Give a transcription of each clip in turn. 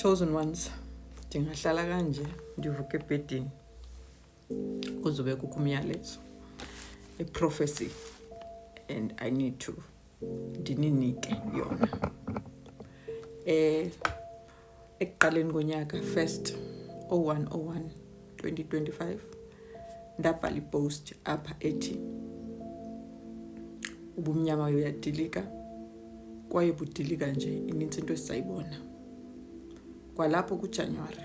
Chosen ones, ndingahlala kanje ndivuke ebhedini kuzobe kukho umyalezo, a prophecy, and I need to ndininike yona. Ekuqaleni konyaka 1st 01/01/2025 ndabhala ipost apha ethi ubumnyama uyadilika kwaye budilika nje inintsi into esizayibona. Kwalapho kuJanuary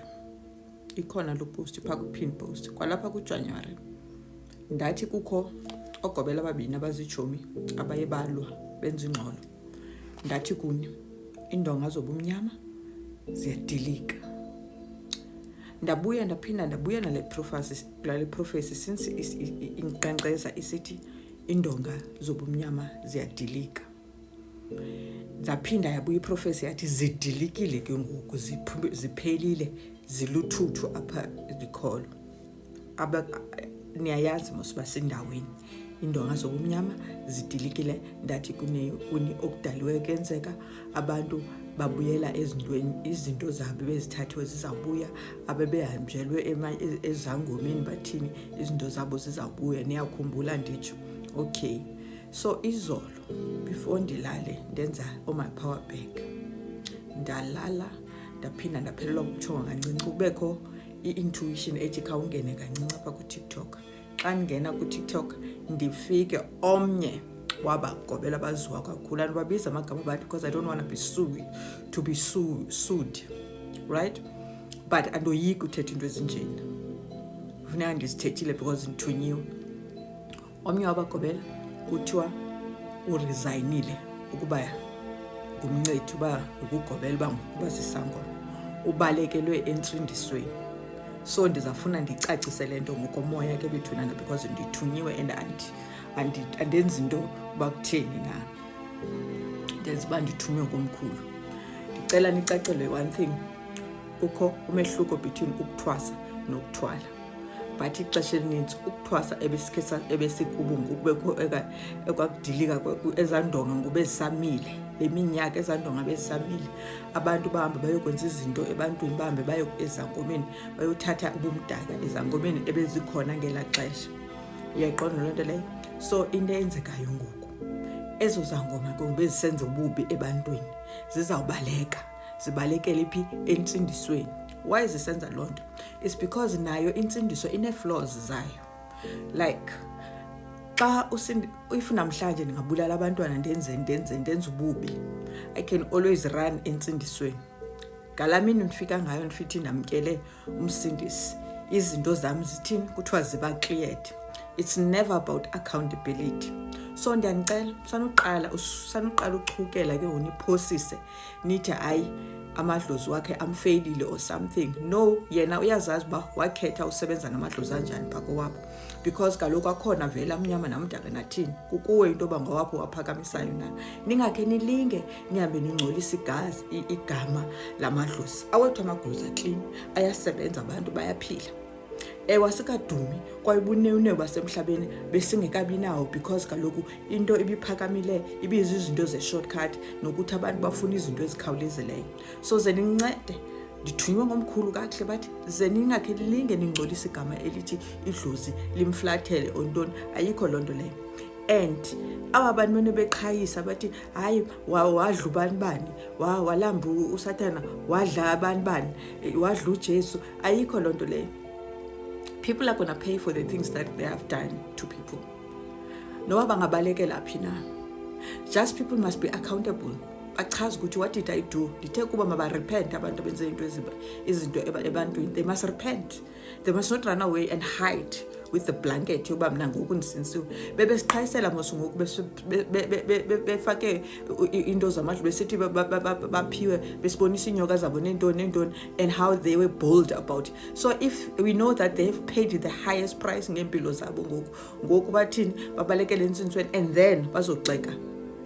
ikhona lo post pha ku-pin post. Kwalapha kuJanuary ndathi kukho ogobela ababini abazijomi abaye balwa benza ingxolo. Ndathi kuni indonga zobumnyama ziyadilika. Ndabuya nale prophecy since inqenqeza isithi indonga zobumnyama ziyadilika. Zaphinda yabuya iprofesi yathi zidilikile ke ngoku ziphelile ziluthuthu apha likholo. Niyayazi mosiba sendaweni indonga zobumnyama zidilikile. Ndathi kuni okudaliwe kenzeka abantu babuyela ezintweni, izinto zabo bezithathiwe zizawubuya, abebehamjelwe ezangomeni bathini izinto zabo zizawubuya. Niyakhumbula nditsho? Okay, so izolo before ndilale ndenza my power bank, ndalala ndaphinda ndaphelelwa kubuthongo kancinci. Kubekho i-intuition ethi khawungene kancinci apha ku-TikTok. Xa ndingena ku-TikTok ndifike omnye wabagobela abaziwa kakhulu, andibabiza amagama abantu because I don't want to be sued, right? But andoyiki uthetha into ezinjeni, kufuneka ndizithethile because ndithunyiwe. Omnye wabagobela kuthiwa uresignile ukuba ngumncedi uba ukugobela uba sisangoma, ubalekelwe entsindisweni. So ndizafuna ndicacise le nto ngokomoya ke bethunana because ndithunyiwe and andenzi into uba kutheni na, ndenza uba ndithunywe ngomkhulu. Ndicela nicacelwe one thing, kukho umehluko between ukuthwasa nokuthwala. But ixesha elinintsi ukuthwasa ebesikubo ngokubekho ekwakudilika ezandonga ngobezisamile, le minyaka ezandonga bezisamile. Abantu bahamba bayokwenza izinto ebantwini, bahambe baye ezangomeni bayothatha ubumdaka ezangomeni ebezikhona ngelaa xesha. Uyayiqonda loo nto leyo? So into eyenzekayo ngoku, ezo zangoma bezisenza ububi ebantwini zizawubaleka, zibalekele phi? Entsindisweni. Why zisenza loo nto? It's because nayo intsindiso ine-flaws zayo. Like xa if namhlanje ndingabulala abantwana ndenze ububi, I can always run entsindisweni. Ngala mini ndifika ngayo ndifithi ndamkele umsindisi, izinto zami zithini kuthiwa ziba cleared. It's never about accountability. So ndiyanicela sanuqala uchukela ke uniphosise nithi hayi amadlozi wakhe amfailile or something. No, yena uyazazi uba wakhetha usebenza namadlozi anjani phako wapho, because kaloku akhona vele amnyama namdaka nathini. Kukuwe into yoba ngawapho waphakamisayo na. Ningakhe nilinge nihambe ningcolisa igama lamadlozi. Awethu amaglozi clean, ayasebenza, abantu bayaphila. Wasikadumi kwaye bunewune basemhlabeni besingekabi nawo, because kaloku into ibiphakamile ibizizinto ze-shortcut nokuthi abantu bafuna izinto ezikhawulezileyo. So ze nincede, ndithunywe ngomkhulu kakuhle bathi ze ningakhe lilinge ningcolisa igama elithi idlozi limflathele ontoni. Ayikho loo nto leyo. And aba bantu bene beqhayisa bathi hayi wadla ubani walamba uSathana, wadla bani wadla uJesu. Ayikho loo nto leyo. People are going to pay for the things that they have done to people. No bangabalekela phi na. Just people must be accountable. Bachaza ukuthi what did I do? Ndithe kuba mabarepent abantu benze izinto ebantwini. They must repent. They must not run away and hide with the blanket yoba mina ngoku ndisinsiwe. Bebesiqhayisela mos ngoku befake into zamadlu besithi baphiwe besibonisa inyoka zabo nentoni and how they were bold about it. So if we know that they have paid the highest price ngempilo zabo ngoku bathini babalekele entsindisweni, and then bazoxeka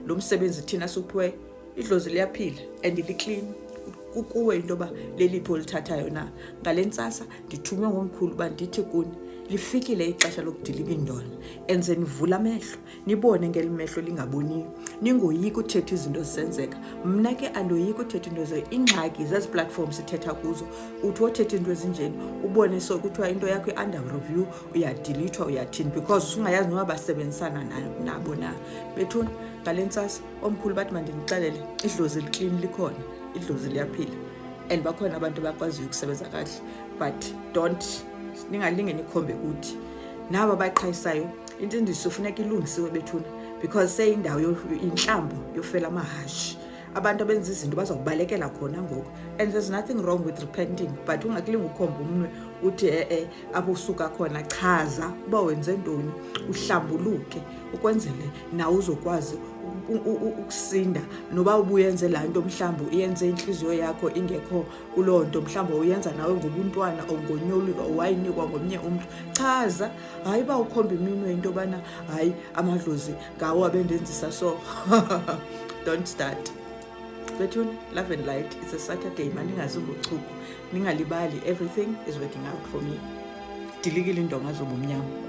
lo msebenzi thina suphiwe idlozi liyaphila and liclean. Kukuwe into yoba lelipho lithathayo na. Ngale ntsasa ndithunywe ngomkhulu uba ndithi kuni lifikile ixesha lokudilika indolo. Enze nivula amehlo, nibone ngelimehlo lingaboniyo. Ningoyiki uthetha izinto zisenzeka. Mna ke andoyiki uthetha into ingxaki zezi platforms sithetha kuzo. Uthi othetha into ezinjeni, ubone so kuthiwa into yakho i-under review, uyadilithwa, uyathini, because usungayazi noba basebenzisana nabo na. Bethuna, ngale ntsasa, omkhulu bathi mandinixelele, idlozi liklini likhona, idlozi liyaphila. And bakhona abantu bakwaziyo ukusebenza kahle. But ningalinge nikhombe kuthi. Naba baqhayisayo, intindiso funeka ilungisiwe bethuna, because seyindawo inhlambo yofela amahashi. Abantu abenza izinto bazawubalekela khona ngoku. And there's nothing wrong with repenting, but ungakulinga ukhomba umnwe uthi abusuka khona. Chaza uba wenze ntoni, uhlambuluke ukwenzele nawe uzokwazi ukusinda. Noba ubuyenze laa nto mhlawumbi uyenze inhliziyo yakho ingekho kuloo nto, mhlawumbi uyenza nawe ngobuntwana or ngonyoluka wayinikwa ngomnye umntu. Chaza, hayi uba ukhomba iminwe into yobana hayi amadlozi ngawo abendenzisa so. Don't start. Bethuna, love and light. It's a Saturday. Maningazubuchuku. Ningalibali. Everything is working out for me. Dilikile indonga zobumnyama.